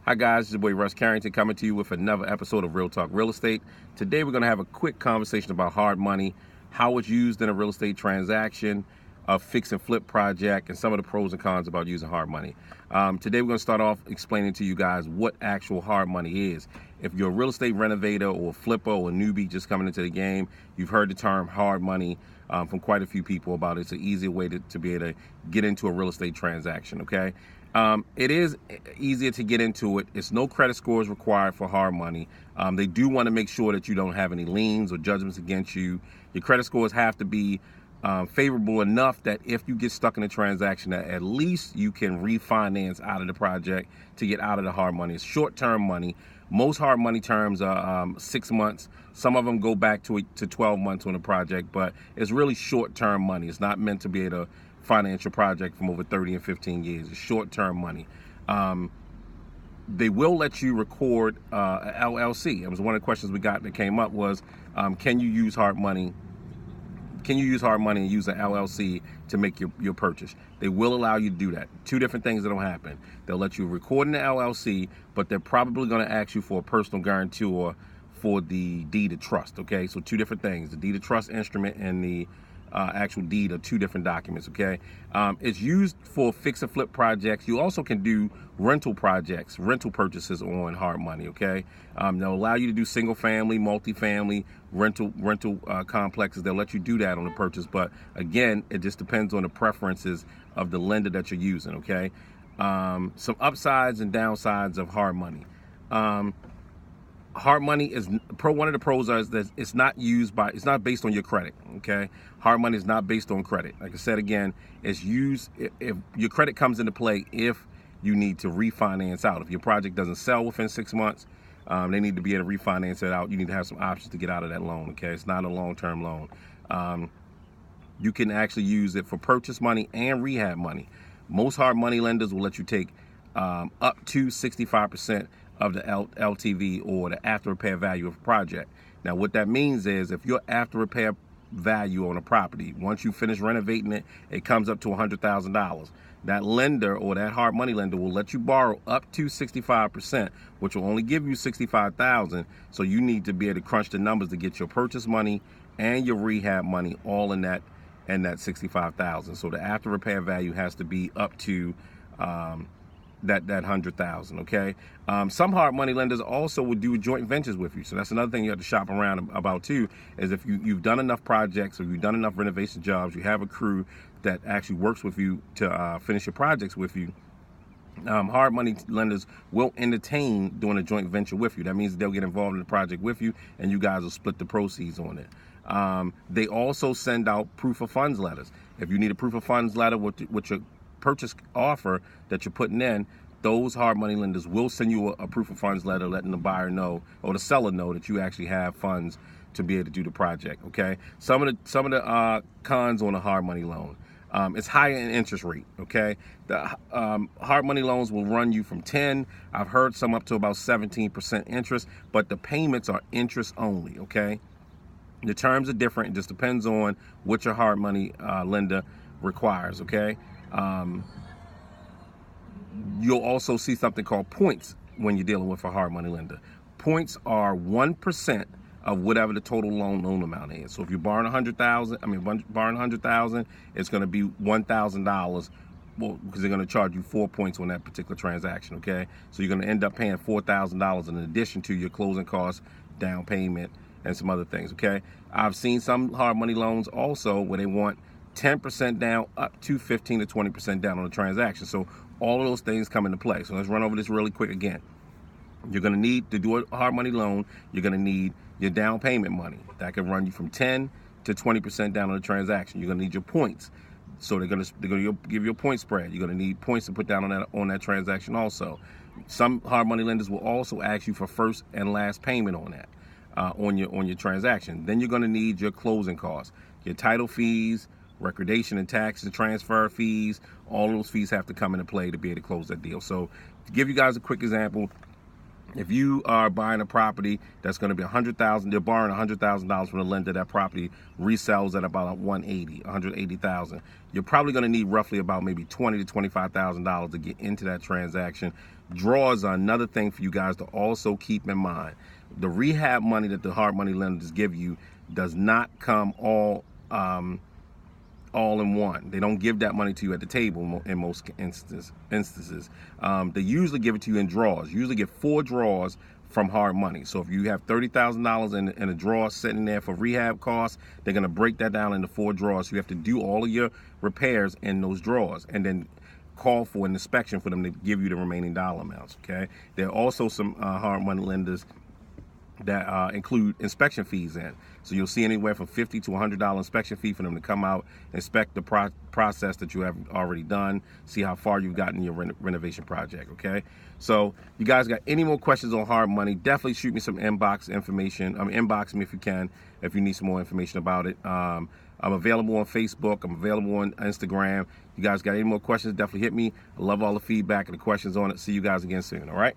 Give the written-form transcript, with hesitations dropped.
Hi guys, it's your boy Russ Carrington coming to you with another episode of Real Talk Real Estate. Today we're going to have a quick conversation about hard money, how it's used in a real estate transaction, a fix and flip project, and some of the pros and cons about using hard money. Today we're going to start off explaining to you guys what actual hard money is. If you're a real estate renovator or a flipper or a newbie just coming into the game, you've heard the term hard money from quite a few people about it. It's an easier way to be able to get into a real estate transaction, okay? It is easier to get into it. It's no credit scores required for hard money. They do want to make sure that you don't have any liens or judgments against you. Your credit scores have to be favorable enough that if you get stuck in a transaction, that at least you can refinance out of the project to get out of the hard money. It's short-term money. Most hard money terms are 6 months. Some of them go back to 12 months on a project, but it's really short-term money. It's not meant to be a financial project from over 30 and 15 years. It's short-term money. They will let you record a LLC. It was one of the questions we got that came up was, can you use hard money? Can you use hard money and use an LLC to make your purchase? They will allow you to do that. Two different things that'll happen. They'll let you record in the LLC, but they're probably going to ask you for a personal guarantor for the deed of trust, okay? So two different things. The deed of trust instrument and the actual deed are two different documents, okay? It's used for fix and flip projects. You also can do rental projects, rental purchases on hard money, okay? They'll allow you to do single family, multifamily, rental complexes. They'll let you do that on the purchase, but again, it just depends on the preferences of the lender that you're using, okay? Some upsides and downsides of hard money. Hard money is one of the pros is that it's not based on your credit, okay? Hard money is not based on credit. Like I said again, it's used if your credit comes into play if you need to refinance out. If your project doesn't sell within 6 months, they need to be able to refinance it out. You need to have some options to get out of that loan, okay? It's not a long-term loan. You can actually use it for purchase money and rehab money. Most hard money lenders will let you take up to 65% of the LTV or the after repair value of a project. Now what that means is if your after repair value on a property, once you finish renovating it, it comes up to $100,000. That lender or that hard money lender will let you borrow up to 65%, which will only give you $65,000. So you need to be able to crunch the numbers to get your purchase money and your rehab money all in that $65,000. So the after repair value has to be up to that 100,000, okay? Some hard money lenders also would do joint ventures with you. So that's another thing you have to shop around about too, is if you've done enough projects or you've done enough renovation jobs, you have a crew that actually works with you to finish your projects with you. Hard money lenders will entertain doing a joint venture with you. That means they'll get involved in the project with you and you guys will split the proceeds on it. They also send out proof of funds letters. If you need a proof of funds letter with your purchase offer that you're putting in, those hard money lenders will send you a proof of funds letter letting the buyer know or the seller know that you actually have funds to be able to do the project, okay? Some of the cons on a hard money loan. It's higher in interest rate, okay? The hard money loans will run you from 10, I've heard some up to about 17% interest, but the payments are interest only, okay? The terms are different. It just depends on what your hard money lender requires, okay? You'll also see something called points when you're dealing with a hard money lender. Points are 1% of whatever the total loan amount is. So if you're borrowing $100,000, it's going to be $1,000. Well, because they're going to charge you 4 points on that particular transaction. Okay, so you're going to end up paying $4,000 in addition to your closing costs, down payment, and some other things. Okay, I've seen some hard money loans also where they want 10% down up to 15 to 20% down on the transaction. So all of those things come into play. So let's run over this really quick again. You're going to need to do a hard money loan. You're going to need your down payment money. That can run you from 10 to 20% down on the transaction. You're going to need your points. So they're going to give you a point spread. You're going to need points to put down on that transaction also. Some hard money lenders will also ask you for first and last payment on that, on your transaction. Then you're going to need your closing costs, your title fees, recordation and tax and transfer fees. All those fees have to come into play to be able to close that deal. So to give you guys a quick example, If you are buying a property that's going to be $100,000, they're borrowing $100,000 from the lender. That property resells at about 180,000. You're probably going to need roughly about maybe $20,000 to $25,000 to get into that transaction. Draws are another thing for you guys to also keep in mind. The rehab money that the hard money lenders give you does not come all in one. They don't give that money to you at the table in most instances. They usually give it to you in draws. You usually get 4 draws from hard money. So if you have $30,000 in a draw sitting there for rehab costs, they're going to break that down into 4 draws. So you have to do all of your repairs in those draws and then call for an inspection for them to give you the remaining dollar amounts. Okay. There are also some hard money lenders that include inspection fees in. So you'll see anywhere from $50 to $100 inspection fee for them to come out, inspect the process that you have already done, see how far you've gotten in your renovation project, okay? So you guys got any more questions on hard money, definitely shoot me some inbox information. Inbox me if you can, if you need some more information about it. I'm available on Facebook. I'm available on Instagram. You guys got any more questions, definitely hit me. I love all the feedback and the questions on it. See you guys again soon, all right?